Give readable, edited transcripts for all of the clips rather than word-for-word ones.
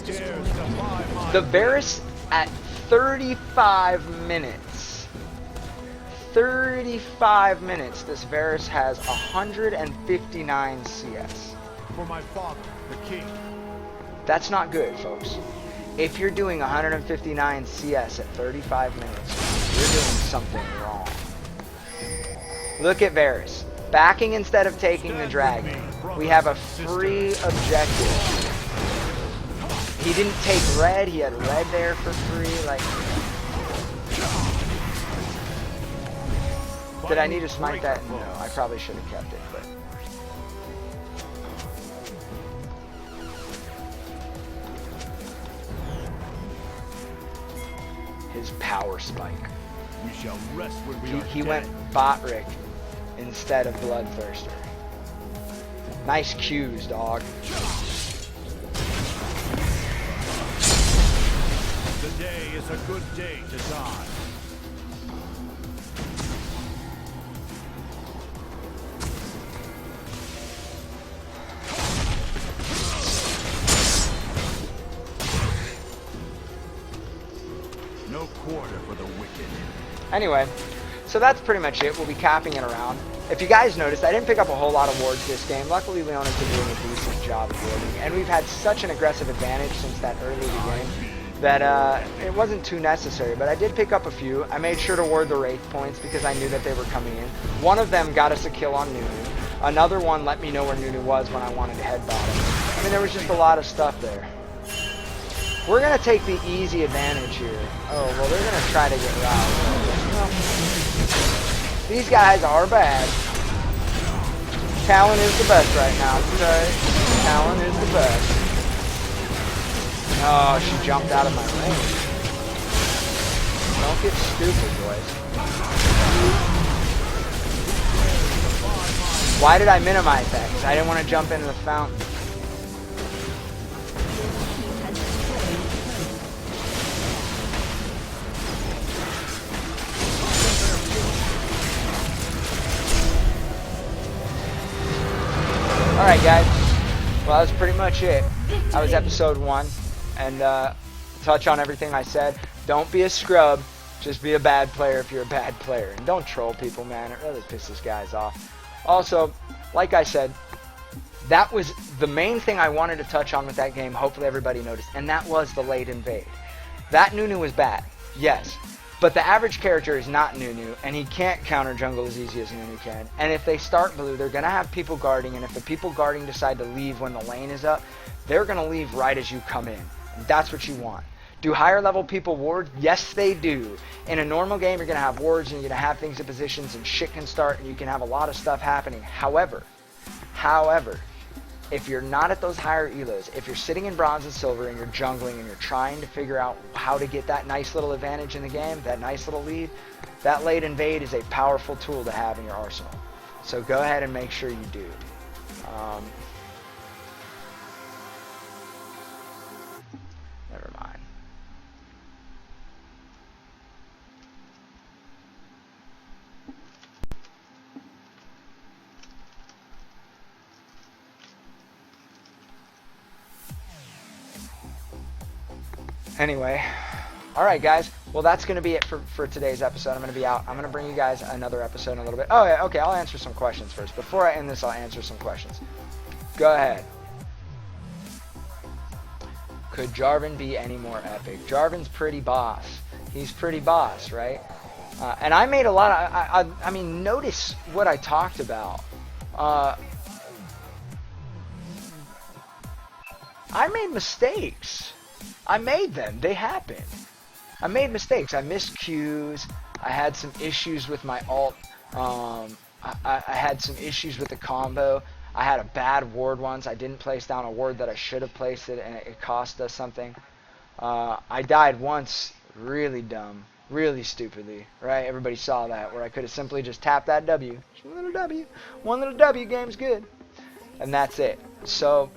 The Varus at 35 minutes. 35 minutes, this Varus has 159 CS. For my father, the king. That's not good, folks. If you're doing 159 CS at 35 minutes, you're doing something wrong. Look at Varus. Backing instead of taking the dragon. We have a free objective. He didn't take red. He had red there for free. Like, did I need to smite that? No, I probably should have kept it, but. His power spike. We shall rest when we He went Botrick instead of Bloodthirster. Nice cues, dog. Today is a good day to die. No quarter for the wicked. Anyway, so that's pretty much it. We'll be capping it around. If you guys noticed, I didn't pick up a whole lot of wards this game. Luckily, Leona's been doing a decent job of warding, and we've had such an aggressive advantage since that early game that it wasn't too necessary. But I did pick up a few. I made sure to ward the Wraith points because I knew that they were coming in. One of them got us a kill on Nunu. Another one let me know where Nunu was when I wanted to headbutt him. I mean, there was just a lot of stuff there. We're going to take the easy advantage here. Oh, well, they're going to try to get riled. Well, these guys are bad. Talon is the best right now. Okay? Talon is the best. Oh, she jumped out of my range. Don't get stupid, boys. Why did I minimize that? Because I didn't want to jump into the fountain. Alright guys, well that was pretty much it. That was episode 1, and touch on everything I said. Don't be a scrub, just be a bad player if you're a bad player. And don't troll people, man, it really pisses guys off. Also, like I said, that was the main thing I wanted to touch on with that game, hopefully everybody noticed, and that was the late invade. That Nunu was bad, yes. But the average character is not Nunu, and he can't counter jungle as easy as Nunu can. And if they start blue, they're going to have people guarding, and if the people guarding decide to leave when the lane is up, they're going to leave right as you come in. And that's what you want. Do higher level people ward? Yes, they do. In a normal game, you're going to have wards, and you're going to have things in positions, and shit can start, and you can have a lot of stuff happening. However, if you're not at those higher elos, if you're sitting in bronze and silver and you're jungling and you're trying to figure out how to get that nice little advantage in the game, that nice little lead, that late invade is a powerful tool to have in your arsenal. So go ahead and make sure you do. Never mind. Anyway, alright guys, well that's going to be it for today's episode. I'm going to be out. I'm going to bring you guys another episode in a little bit. Oh yeah, okay, I'll answer some questions first. Before I end this, I'll answer some questions. Go ahead. Could Jarvan be any more epic? Jarvan's pretty boss. He's pretty boss, right? And I made a lot of, I mean, notice what I talked about. I made mistakes. I made them. They happened. I made mistakes. I missed Qs. I had some issues with my ult. I had some issues with the combo. I had a bad ward once. I didn't place down a ward that I should have placed it, and it cost us something. I died once really dumb, really stupidly, right? Everybody saw that, where I could have simply just tapped that W. Just one little W. One little W, game's good. And that's it. So,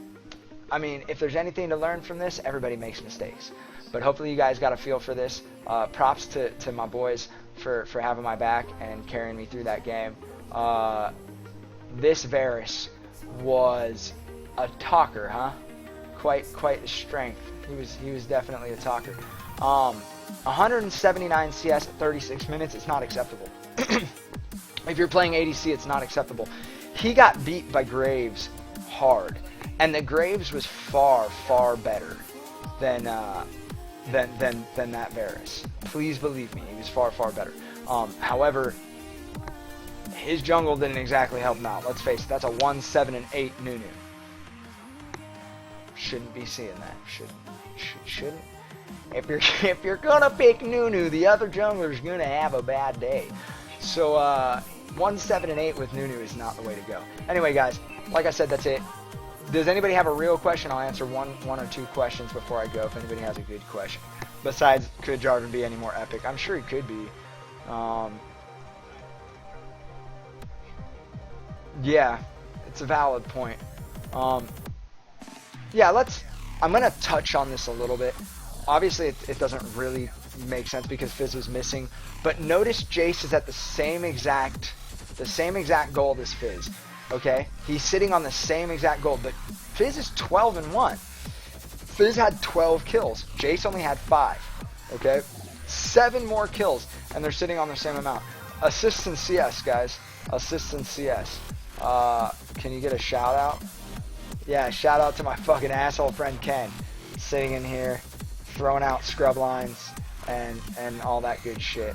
I mean, if there's anything to learn from this, everybody makes mistakes. But hopefully you guys got a feel for this. Props to my boys for having my back and carrying me through that game. This Varus was a talker, huh? quite the strength. He was definitely a talker. 179 CS at 36 minutes. It's not acceptable. If you're playing ADC, it's not acceptable. He got beat by Graves hard, and the Graves was far better than that Varus. Please believe me, he was far better. However, his jungle didn't exactly help him out. Let's face it, that's a 1, 7, and 8 Nunu. Shouldn't be seeing that. Shouldn't. If you're gonna pick Nunu, the other jungler's gonna have a bad day. So 1, 7, and 8 with Nunu is not the way to go. Anyway, guys, like I said, that's it. Does anybody have a real question? I'll answer one or two questions before I go. If anybody has a good question, besides, could Jarvan be any more epic? I'm sure he could be. Yeah, it's a valid point. Yeah, I'm gonna touch on this a little bit. Obviously, it doesn't really make sense because Fizz was missing, but notice Jace is at the same exact gold as Fizz. Okay, he's sitting on the same exact gold, but Fizz is 12-1. Fizz had 12 kills. Jace only had 5. Okay, 7 more kills, and they're sitting on the same amount. Assists in CS, guys. Assists in CS. Can you get a shout out? Yeah, shout out to my fucking asshole friend Ken, sitting in here, throwing out scrub lines and all that good shit.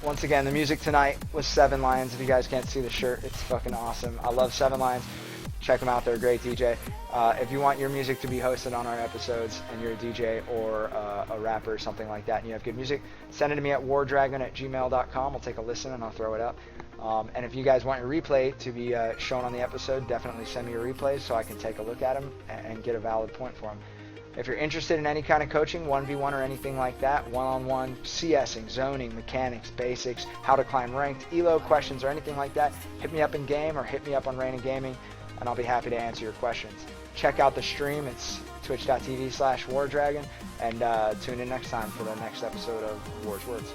Once again, the music tonight was 7 Lions. If you guys can't see the shirt, it's fucking awesome. I love 7 Lions. Check them out. They're a great DJ. If you want your music to be hosted on our episodes and you're a DJ or a rapper or something like that and you have good music, send it to me at worrdragon@gmail.com. I'll take a listen and I'll throw it up. And if you guys want your replay to be shown on the episode, definitely send me your replays so I can take a look at them and get a valid point for them. If you're interested in any kind of coaching, 1v1 or anything like that, one-on-one, CSing, zoning, mechanics, basics, how to climb ranked, ELO questions or anything like that, hit me up in game or hit me up on Rain and Gaming, and I'll be happy to answer your questions. Check out the stream. It's twitch.tv/Worrdragon, and tune in next time for the next episode of Worr's Words.